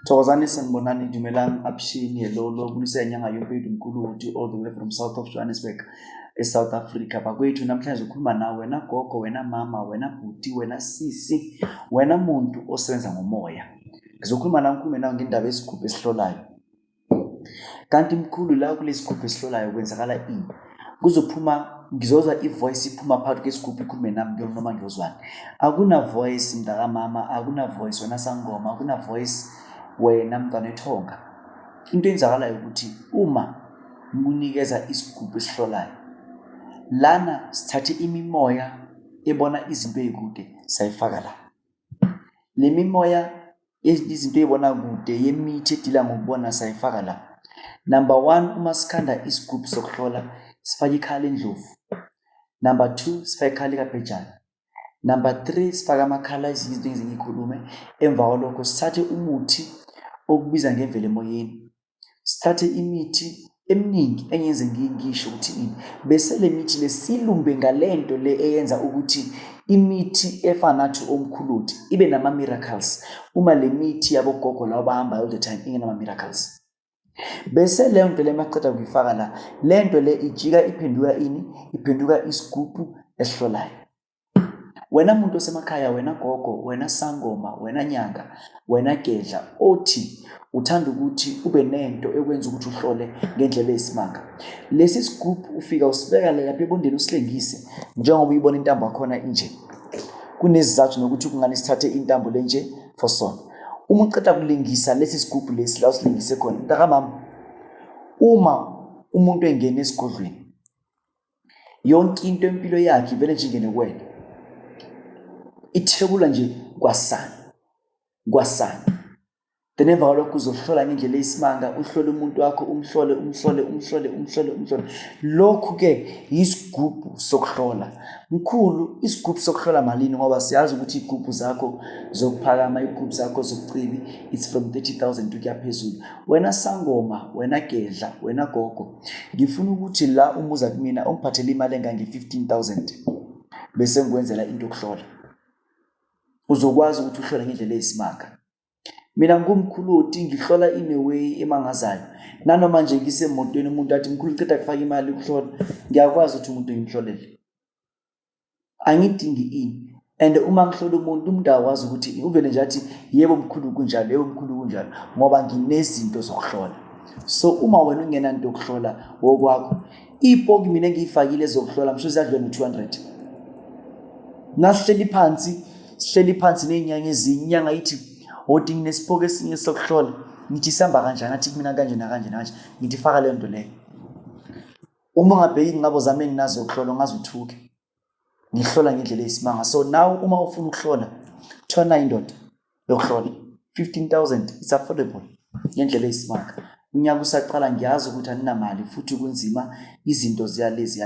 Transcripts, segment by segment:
Thokozani sanibonani dumelang apshini hello kulisa Inyanga yomphedi mkhuluti all the way from south of Johannesburg eSouth Africa. Bakwethu namhlanje ukhuluma nawe wena gogo, wena mama, wena bhuti, wena sisi, wena muntu osebenza ngomoya. Ngizokhuluma nawe ngendaba yesigubhu esihlolayo. Kanti mkhulu la kulesi sigubhu esihlolayo kwenzakala ini? Ngizozwa ivoice iphuma phakathi kwesigubhu ikhulume nami noma ngiyozwani. Akuna voice mntaka mama, akuna voice wena sangoma, akuna voice wena mntwana ethonga. Into enzakalayo ukuthi uma ngunikeza isigubhu esihlolayo, lana sithathe imimoya ebona izinto ezikude sayifaka la. Le mimoya izinto ezibona kude yemithi edila ngokubona sayifaka la. Number 1, uma sikhanda isigubhu sokuhlola sifaka ikhala endlovu. Number 2, sifaka ikhala kabhejane. Number 3, sifaka amakhala izinto ezingikhulume. Emva kwalokho sithathe umuthi okubiza ngemvelo emoyeni. Sithathe imithi eminingi enyenze ngisho ukuthi ini, bese le mithi lesilumbe ngalento le eyenza ukuthi imithi efana nathi omkhuluti ibe nama miracles. Uma le mithi yabogogo la bahamba all the time ingenama miracles, bese leyo nto le maqeda ukuyifaka la, le nto le ijika iphenduka ini, iphenduka isigubhu esihlolayo. Wena muntu osemakhaya, wena gogo, wena sangoma, wena nyanga, wena gedla, othi uthanda ukuthi ube nento ekwenza ukuthi uhlole ngendlela yesimanga. Lesi sigubhu ufika usibeka lapha ebondeni usilengise njengoba uyibona intambo yakhona inje. Kunezizathu nokuthi kungani sithathe intambo lenje for sona. Uma uqeda kulingisa lesi sigubhu lesi la usilingise khona, mntaka mama, uma umuntu engena esigodlweni yonke into empilo yakhe ivele nje ingene kuwena, ithebula nje kwasana. Then emva kwalokho uzohlola ngendlela yesimanga, uhlole umuntu wakho, umhlole. Lokhu ke isigubhu sokuhlola. Mkhulu, isigubhu sokuhlola malini ngoba siyazi ukuthi igubhu zakho zokuphakama, igubhu zakho zokucibi it's from 30,000 ukuya phezulu. Wena sangoma, wena gedla, wena gogo, ngifuna ukuthi la umuza kumina ungiphathele imali engange 15,000 bese ngikwenzela into yokuhlola. Uzokwazi ukuthi uhlole ngendlela yesimanga. Mina ngumkhuluti ngihlola in a way emangazayo. Nanoma nje ngisemotweni umuntu athi mkhulu ceda kufaka imali ukuhlola, ngiyakwazi ukuthi umuntu ngimhlolele. Angidingi ini. And uma ngihlola umuntu akwazi ukuthi uvele nje athi yebo mkhulu kunjalo, yebo mkhulu kunjalo, ngoba nginezinto zokuhlola. So uma wena ungena into yokuhlola wokwakho, ipoki mina engiyifakile zokuhlola msho ziyadlula no200. Sihleli phansi nezinyanga ezinye, inyanga ithi odi nginesipoke esinye sokuhlola, ngithi sihamba kanjani, athi kumina kanje nakanje. Ngithi faka le nto le. Uma ungabheki ngabo zami enginazo ukuhlola ngazuthuke. Ngihlola ngendlela yesimanga. So now uma ufuna ukuhlola, thona indoda yokuhlola 15,000 it's affordable ngendlela yesimanga. Unyaka usaqala ngiyazi ukuthi aninamali futhi kunzima, izinto ziyalezi.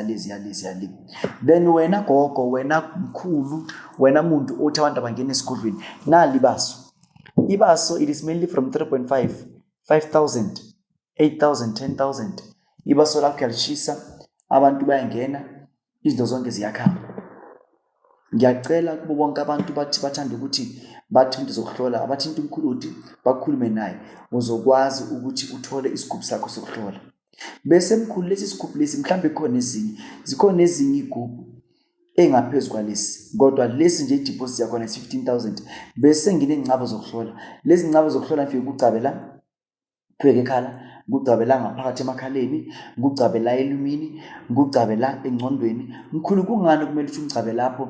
Then wena gogo, wena mkhulu, wena muntu othi abantu abangena esigodlweni, nali baso. Ibaso it is mainly from 3.5, 5,000, 8,000, 10,000. Ibaso lakho yalishisa, abantu bayangena, izinto zonke ziyakhamba. Ngiyacela kubo bonke abantu bathi bathanda ukuthi bathi into zokuhlola, abathi into umkhuluti bakhulume naye, uzokwazi ukuthi uthole isigubhu sakho sokuhlola. Bese mkhulu lesi sigubhu lesi mhlambe zikhona ezinye igubhu engaphezulu kwalesi, kodwa lesi nje ideposit yakhona 15,000. Bese nginengcabo zokuhlola. Lezi ngcabo zokuhlola mfike kucabela pheke ekhala, kucabela ngaphakathi emakhaleni, kucabela elumini, kucabela engcondweni. Mkhulu kungani kumele ukuthi ungcabe lapho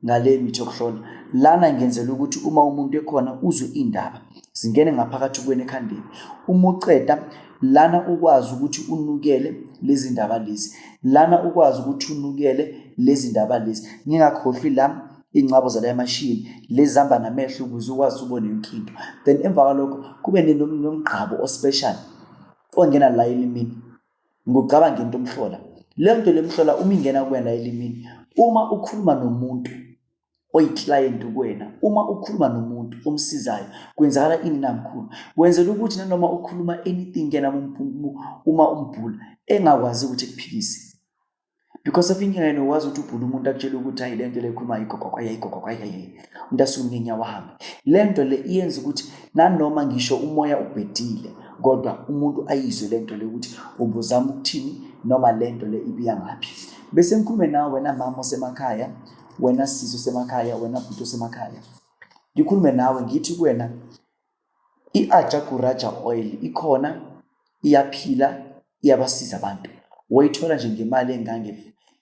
ngale mithi yokuhlola? Lana ngenzela ukuthi uma umuntu ekhona uzwe indaba zingene ngaphakathi kuwena ekhandeni. Uma uqeda lana ukwazi ukuthi unukele lezi ndaba lezi, lana ukwazi ukuthi unukele lezi ndaba lezi. Ngingakhohlwi la ingcabo zala yamashini lezi zihamba namehlo ukuze ukwazi ubone yonke into. Then emva kwalokho kube nomgqabo ospecial ongena la elimini. Ngicabanga into omhlola. Le nto lemhlola uma ingena kuwena elimini, uma ukhuluma nomuntu oyiclient kuwena, uma ukhuluma nomuntu omsizayo, kwenzakala ini namkhulu? Wenzela ukuthi nanoma ukhuluma anything ngena uma umbhula engakwazi ukuthi ekuphikise. because of inyanga nowazi ukuthi ubhulu umuntu akutshela ukuthi hayi lento lekhuluma igogo umuntu asuke ngenyawo ahambe. Lento le iyenza ukuthi nanoma ngisho umoya ubhedile kodwa umuntu ayizwe lento le ukuthi ubuzama ukuthini noma lento le ibiya ngaphi. Bese ngikhulume nawe wena mama osemakhaya, wena sisi osemakhaya, wena bhuti osemakhaya. Ngikhulume nawe ngithi kuwena i-Ajakuraja oil ikhona, iyaphila, iyabasiza abantu. Wayithola nje ngemali engange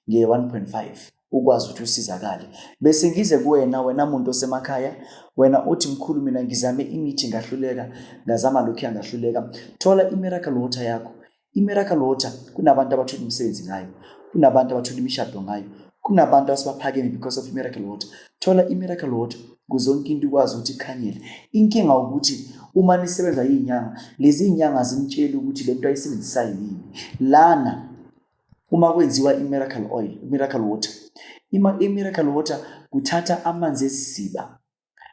1.5 ukwazi ukuthi usizakale. Bese ngize kuwena wena muntu osemakhaya, wena uthi mkhulu mina ngizame imithi ngahluleka, ngazama lokhu yangahluleka. Thola i-miracle water yakho. I-miracle water kunabantu abathola imisebenzi ngayo, kunabantu abathola imishado ngayo, kunabantu asebaphakeme because of miracle water. Thola i-miracle water kuzonke into ukwazi ukuthi ikhanyele. Inkinga ukuthi uma nisebenza inyanga, lezi inyanga zimtshela ukuthi lento ayisebenzisayo yini. Lana uma kwenziwa i-miracle oil, miracle water, i-miracle water kuthatha amanzi esiziba.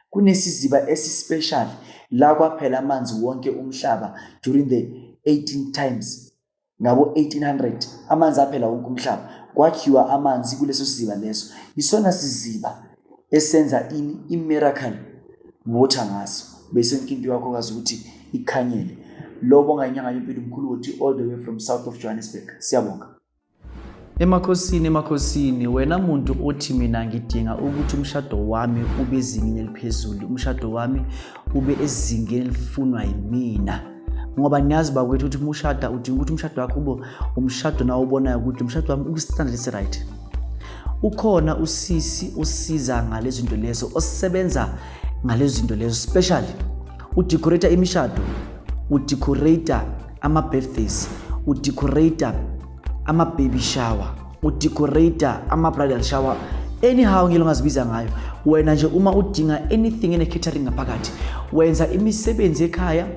Kunesiziba esispecial la kwaphela amanzi wonke umhlaba during the 18 times. Ngabo 1800 amanzi aphela wonke umhlaba. Kwakhiwa amanzi kuleso siziba leso. Isona siziba esenza i-miracle water ngaso. Bese inkinto yakho kazi ukuthi ikhanyele. Lobo nganyanga yempilo mkhulu uthi all the way from south of Johannesburg. Siyabonga. Emakhosini wena muntu othi mina ngidinga ukuthi umshado wami ube ezingeni eliphezulu, umshado wami ube ezingeni elifunwa yimina. Ngoba niyazi bakwethu ukuthi umshado udinga ukuthi umshado wakho ube umshado nawo ubonayo ukuthi umshado wami ukustandard esi right. Ukhona usisi usiza ngalezo zinto lezo, osebenza ngalezo zinto lezo, especially udecorate imishado, udecorate ama birthdays, udecorate ama baby shower, udecorate ama bridal shower, anyhow ngilongazibiza ngayo. Wena nje uma udinga anything ene catering ngaphakathi, wenza imisebenzi ekhaya,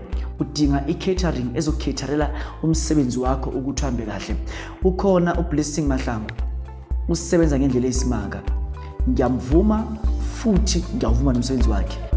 udinga i-catering ezocaterela umsebenzi wakho ukuthi uhambe kahle. Ukhona uBlessing Mahlangu usebenza ngendlela yesimanga. Ngiyamvuma futhi ngiyavuma nomsebenzi wakhe.